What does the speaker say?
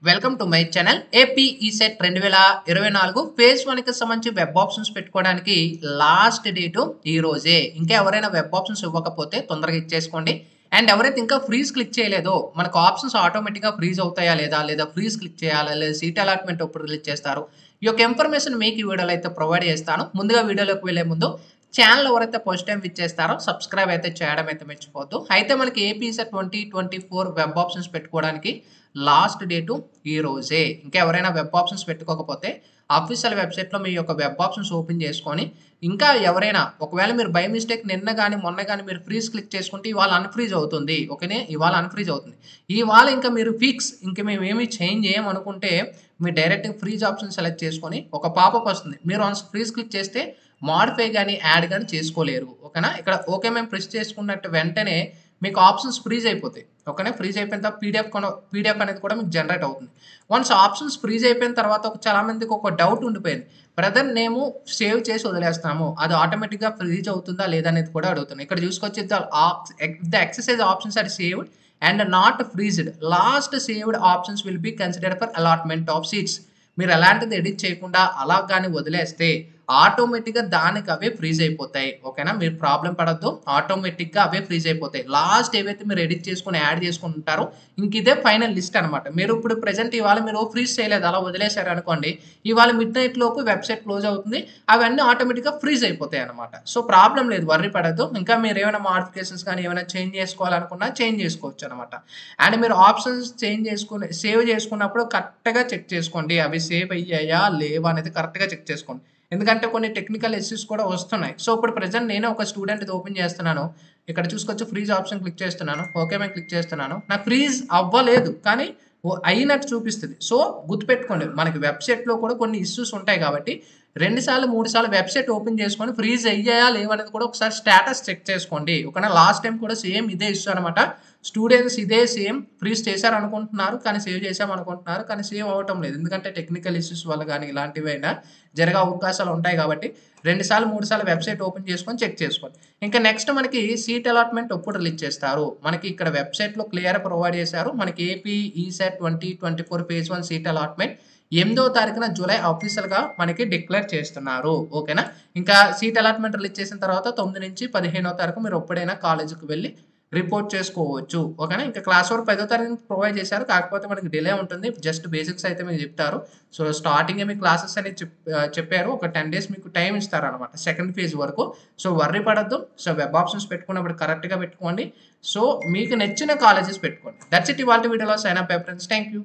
Welcome to my channel AP ECET 2024 phase 1 కి సంబంధించి web options పెట్టుకోవడానికి లాస్ట్ డేట్ ఈ రోజే. ఇంకా ఎవరైనా వెబ్ ఆప్షన్స్ ఇవ్వకపోతే తొందరగా ఇచ్చేసుకోండి. అండ్ ఎవరైతే ఇంకా ఫ్రీజ్ క్లిక్ చేయలేదో మనకు ఆప్షన్స్ ఆటోమేటిక్గా ఫ్రీజ్ అవుతాయా లేదా ఫ్రీజ్ క్లిక్ చేయాలా లేదా సీట్ అలాట్మెంట్ ఎప్పుడు రిలీజ్ చేస్తారు, ఈ యొక్క ఇన్ఫర్మేషన్ మీకు ఈ వీడియోలో అయితే ప్రొవైడ్ చేస్తాను. ముందుగా వీడియోలోకి వెళ్ళే ముందు ఛానల్ ఎవరైతే ఫస్ట్ టైం విచ్ చేస్తారో సబ్స్క్రైబ్ అయితే చేయడం అయితే మర్చిపోద్దు. అయితే మనకి ఏపీ ఈసెట్ 2024 వెబ్ ఆప్షన్స్ పెట్టుకోవడానికి లాస్ట్ డేటు ఈ రోజే. ఇంకా ఎవరైనా వెబ్ ఆప్షన్స్ పెట్టుకోకపోతే అఫీషియల్ వెబ్సైట్లో మీ యొక్క వెబ్ ఆప్షన్స్ ఓపెన్ చేసుకొని, ఇంకా ఎవరైనా ఒకవేళ మీరు బై మిస్టేక్ నిన్న కానీ మొన్న కానీ మీరు ఫ్రీజ్ క్లిక్ చేసుకుంటే ఇవాళ అన్ఫ్రీజ్ అవుతుంది. ఓకేనే, ఇవాళ అన్ఫ్రీజ్ అవుతుంది. ఇవాళ ఇంకా మీరు ఫిక్స్ ఇంకా మేము ఏమి చేంజ్ చేయమనుకుంటే మీరు డైరెక్ట్గా ఫ్రీజ్ ఆప్షన్ సెలెక్ట్ చేసుకొని ఒక పాపప్ వస్తుంది. మీరు వన్స్ ఫ్రీజ్ క్లిక్ చేస్తే మాడిఫై కానీ యాడ్ కానీ చేసుకోలేరు. ఓకేనా, ఇక్కడ ఓకే మేము ప్రెస్ చేసుకున్నట్టు వెంటనే మీకు ఆప్షన్స్ ఫ్రీజ్ అయిపోతాయి. ఓకేనా, ఫ్రీజ్ అయిపోయిన తర్వాత పీడిఎఫ్ అనేది కూడా మీకు జనరేట్ అవుతుంది. వన్స్ ఆప్షన్స్ ఫ్రీజ్ అయిపోయిన తర్వాత చాలా మందికి ఒక డౌట్ ఉండిపోయింది, బ్రదర్ నేము సేవ్ చేసి వదిలేస్తాము, అది ఆటోమేటిక్గా ఫ్రీజ్ అవుతుందా లేదా అనేది కూడా అడుగుతుంది. ఇక్కడ చూసుకొచ్చి the exercise options are saved and not freezed, last saved options will be considered for allotment of seats. మీరు ఎలాంటిది ఎడిట్ చేయకుండా అలా కానీ వదిలేస్తే ఆటోమేటిక్గా దానికి అవే ఫ్రీజ్ అయిపోతాయి. ఓకేనా, మీరు ప్రాబ్లం పడద్దు, ఆటోమేటిక్గా అవే ఫ్రీజ్ అయిపోతాయి. లాస్ట్ ఏవైతే మీరు ఎడిట్ చేసుకుని యాడ్ చేసుకుని ఉంటారో ఇంక ఇదే ఫైనల్ లిస్ట్ అనమాట. మీరు ఇప్పుడు ప్రెజెంట్ ఇవాళ మీరు ఫ్రీజ్ చేయలేదు, అలా వదిలేశారు అనుకోండి, ఇవాళ మిడ్ నైట్ లోపు వెబ్సైట్ క్లోజ్ అవుతుంది, అవన్నీ ఆటోమేటిక్గా ఫ్రీజ్ అయిపోతాయి అనమాట. సో ప్రాబ్లం లేదు, వర్రీ పడద్దు. ఇంకా మీరు ఏమైనా మోడిఫికేషన్స్ కానీ ఏమైనా చేంజ్ చేసుకోవాలనుకున్నా చేంజ్ చేసుకోవచ్చు అనమాట. అండ్ మీరు ఆప్షన్స్ చేంజ్ చేసుకుని సేవ్ చేసుకున్నప్పుడు కరెక్ట్గా చెక్ చేసుకోండి, అవి సేవ్ అయ్యాయా లేవా అనేది కరెక్ట్గా చెక్ చేసుకోండి. ఎందుకంటే కొన్ని టెక్నికల్ ఇష్యూస్ కూడా వస్తున్నాయి. సో ఇప్పుడు ప్రజెంట్ నేనే ఒక స్టూడెంట్ ఇది ఓపెన్ చేస్తున్నాను. ఇక్కడ చూసుకొచ్చి ఫ్రీజ్ ఆప్షన్ క్లిక్ చేస్తున్నాను, ఓకే మేము క్లిక్ చేస్తున్నాను. నాకు ఫ్రీజ్ అవ్వలేదు కానీ అయినట్టు చూపిస్తుంది. సో గుర్తుపెట్టుకోండి, మనకి వెబ్సైట్లో కూడా కొన్ని ఇష్యూస్ ఉంటాయి కాబట్టి 2 సార్లు 3 సార్లు వెబ్సైట్ ఓపెన్ చేసుకొని ఫ్రీజ్ అయ్యాయా లేవనేది కూడా ఒకసారి స్టేటస్ చెక్ చేసుకోండి. ఓకేనా, లాస్ట్ టైం కూడా సేమ్ ఇదే ఇష్యూ అనమాట. స్టూడెంట్స్ ఇదే సేమ్ ఫ్రీజ్ చేశారు అనుకుంటున్నారు కానీ సేవ్ చేసాం అనుకుంటున్నారు కానీ సేవ్ అవ్వటం లేదు. ఎందుకంటే టెక్నికల్ ఇష్యూస్ వల్ల కానీ ఇలాంటివైనా జరిగే అవకాశాలు ఉంటాయి కాబట్టి 2 సార్లు 3 సార్లు వెబ్సైట్ ఓపెన్ చేసుకొని చెక్ చేసుకోండి. ఇంకా నెక్స్ట్ మనకి సీట్ అలాట్మెంట్ ఎప్పుడు రిలీజ్ చేస్తారు, మనకి ఇక్కడ వెబ్సైట్లో క్లియర్ ప్రొవైడ్ చేశారు. మనకి AP ECET 2024 phase 1 seat allotment 8వ తారీఖున జూలై అఫీషియల్గా మనకి డిక్లేర్ చేస్తున్నారు. ఓకేనా, ఇంకా సీట్ అలాట్మెంట్ రిలీజ్ చేసిన తర్వాత 9 నుంచి 15వ తారీఖు మీరు ఎప్పుడైనా కాలేజీకి వెళ్ళి రిపోర్ట్ చేసుకోవచ్చు. ఓకేనా, ఇంకా క్లాస్ వర్క్ 10వ తారీఖు ప్రొవైడ్ చేశారు, కాకపోతే మనకి డిలే ఉంటుంది. జస్ట్ బేసిక్స్ అయితే మీకు చెప్తారు. సో స్టార్టింగ్ మీ క్లాసెస్ అనేది చెప్పారు, ఒక 10 days మీకు టైం ఇస్తారు అనమాట సెకండ్ ఫేజ్ వరకు. సో వర్రీ పడద్దు. సో వెబ్ ఆప్షన్స్ పెట్టుకున్నప్పుడు కరెక్ట్గా పెట్టుకోండి. సో మీకు నచ్చిన కాలేజెస్ పెట్టుకోండి. దట్స్ ఇట్ ఇవాళ వీడియోలో. Sign up friends, thank you.